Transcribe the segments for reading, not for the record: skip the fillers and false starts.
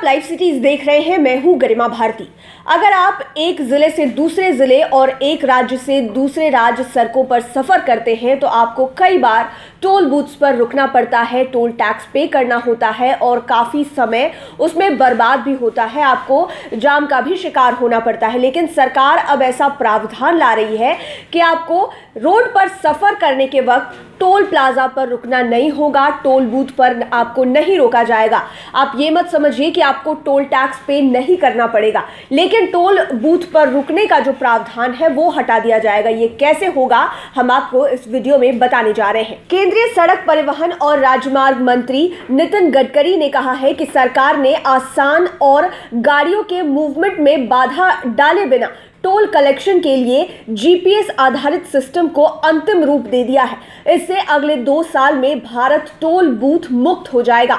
Live cities देख रहे हैं। मैं हूं गरिमा भारती। अगर आप एक जिले से दूसरे जिले और एक राज्य से दूसरे राज्य सड़कों पर सफर करते हैं तो आपको कई बार टोल बूथ्स पर रुकना पड़ता है, टोल टैक्स पे करना होता है और काफ़ी समय उसमें बर्बाद भी होता है, आपको जाम का भी शिकार होना पड़ता है। लेकिन सरकार अब ऐसा प्रावधान ला रही है कि आपको रोड पर सफर करने के वक्त टोल प्लाजा पर रुकना नहीं होगा, टोल बूथ पर आपको नहीं रोका जाएगा। आप ये मत समझिए कि आपको टोल टैक्स पे नहीं करना पड़ेगा, लेकिन टोल बूथ पर रुकने का जो प्रावधान है वो हटा दिया जाएगा। ये कैसे होगा हम आपको इस वीडियो में बताने जा रहे हैं। केंद्रीय सड़क परिवहन और राजमार्ग मंत्री नितिन गडकरी ने कहा है कि सरकार ने आसान और गाड़ियों के मूवमेंट में बाधा डाले बिना टोल कलेक्शन के लिए जीपीएस आधारित सिस्टम को अंतिम रूप दे दिया है। इससे अगले 2 साल में भारत टोल बूथ मुक्त हो जाएगा।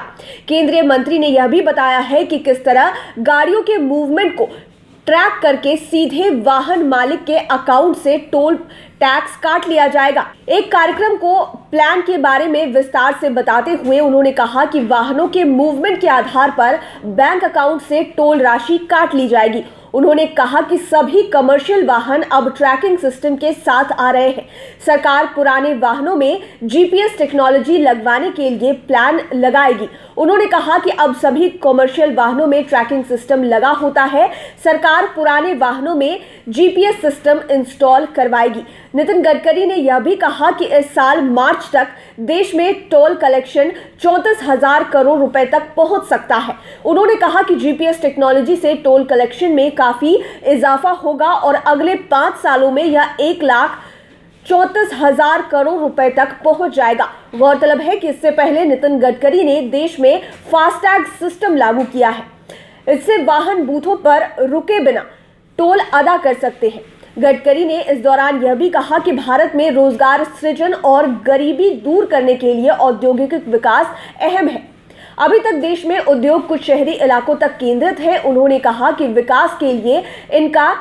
केंद्रीय मंत्री ने यह भी बताया है कि किस तरह गाड़ियों के मूवमेंट को ट्रैक करके सीधे वाहन मालिक के अकाउंट से टोल टैक्स काट लिया जाएगा। एक कार्यक्रम को प्लान के बारे में विस्तार से बताते हुए उन्होंने कहा कि वाहनों के मूवमेंट के आधार पर बैंक अकाउंट से टोल राशि काट ली जाएगी। उन्होंने कहा कि सभी कमर्शियल वाहन अब ट्रैकिंग सिस्टम के साथ आ रहे हैं। सरकार पुराने वाहनों में जीपीएस टेक्नोलॉजी लगवाने के लिए प्लान लगाएगी। उन्होंने कहा कि अब सभी कमर्शियल वाहनों में ट्रैकिंग सिस्टम लगा होता है। सरकार पुराने वाहनों में जीपीएस सिस्टम इंस्टॉल करवाएगी। नितिन गडकरी ने यह भी कहा कि इस साल मार्च तक देश में टोल कलेक्शन 34,000 करोड़ रुपए तक पहुंच सकता है। उन्होंने कहा कि जीपीएस टेक्नोलॉजी से टोल कलेक्शन में काफी इजाफा होगा और अगले 5 सालों में यह 1,34,000 करोड़ रुपए तक पहुंच जाएगा। गौरतलब है कि इससे पहले नितिन गडकरी ने देश में फास्टैग सिस्टम लागू किया है। इससे वाहन बूथों पर रुके बिना टोल अदा कर सकते हैं। गडकरी ने इस दौरान यह भी कहा कि भारत में रोजगार सृजन और गरीबी दूर करने के लिए औद्योगिक विकास अहम है। अभी तक देश में उद्योग कुछ शहरी इलाकों तक केंद्रित है। उन्होंने कहा कि विकास के लिए इनका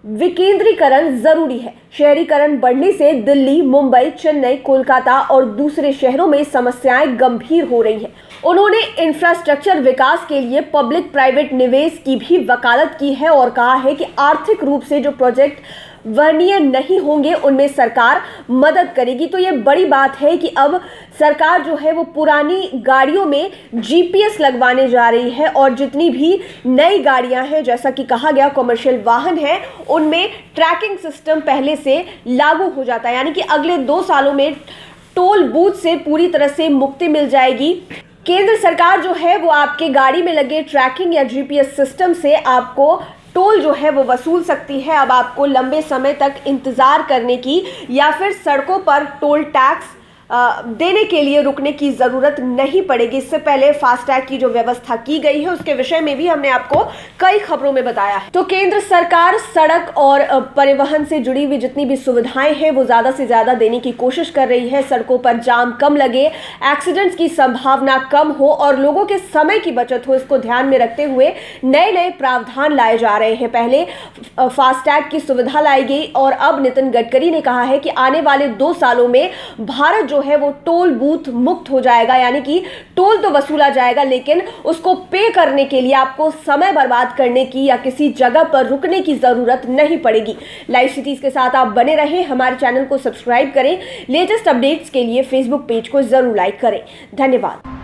विकेंद्रीकरण जरूरी है। शहरीकरण बढ़ने से दिल्ली, मुंबई, चेन्नई, कोलकाता और दूसरे शहरों में समस्याएं गंभीर हो रही हैं। उन्होंने इंफ्रास्ट्रक्चर विकास के लिए पब्लिक प्राइवेट निवेश की भी वकालत की है और कहा है कि आर्थिक रूप से जो प्रोजेक्ट वर्णनीय नहीं होंगे उनमें सरकार मदद करेगी। तो ये बड़ी बात है कि अब सरकार जो है वो पुरानी गाड़ियों में जीपीएस लगवाने जा रही है और जितनी भी नई गाड़ियां हैं, जैसा कि कहा गया कमर्शियल वाहन है, उनमें ट्रैकिंग सिस्टम पहले से लागू हो जाता है। यानी कि अगले 2 सालों में टोल बूथ से पूरी तरह से मुक्ति मिल जाएगी। केंद्र सरकार जो है वो आपके गाड़ी में लगे ट्रैकिंग या जीपीएस सिस्टम से आपको टोल जो है वो वसूल सकती है। अब आपको लंबे समय तक इंतजार करने की या फिर सड़कों पर टोल टैक्स देने के लिए रुकने की ज़रूरत नहीं पड़ेगी। इससे पहले फास्टैग की जो व्यवस्था की गई है उसके विषय में भी हमने आपको कई खबरों में बताया है। तो केंद्र सरकार सड़क और परिवहन से जुड़ी हुई जितनी भी सुविधाएं हैं वो ज़्यादा से ज़्यादा देने की कोशिश कर रही है। सड़कों पर जाम कम लगे, एक्सीडेंट्स की संभावना कम हो और लोगों के समय की बचत हो, इसको ध्यान में रखते हुए नए नए प्रावधान लाए जा रहे हैं। पहले फास्टैग की सुविधा लाई गई और अब नितिन गडकरी ने कहा है कि आने वाले 2 सालों में भारत जो है वो टोल बूथ मुक्त हो जाएगा। यानी कि टोल तो वसूला जाएगा लेकिन उसको पे करने के लिए आपको समय बर्बाद करने की या किसी जगह पर रुकने की जरूरत नहीं पड़ेगी। लाइव सिटीज के साथ आप बने रहें, हमारे चैनल को सब्सक्राइब करें। लेटेस्ट अपडेट्स के लिए फेसबुक पेज को जरूर लाइक करें। धन्यवाद।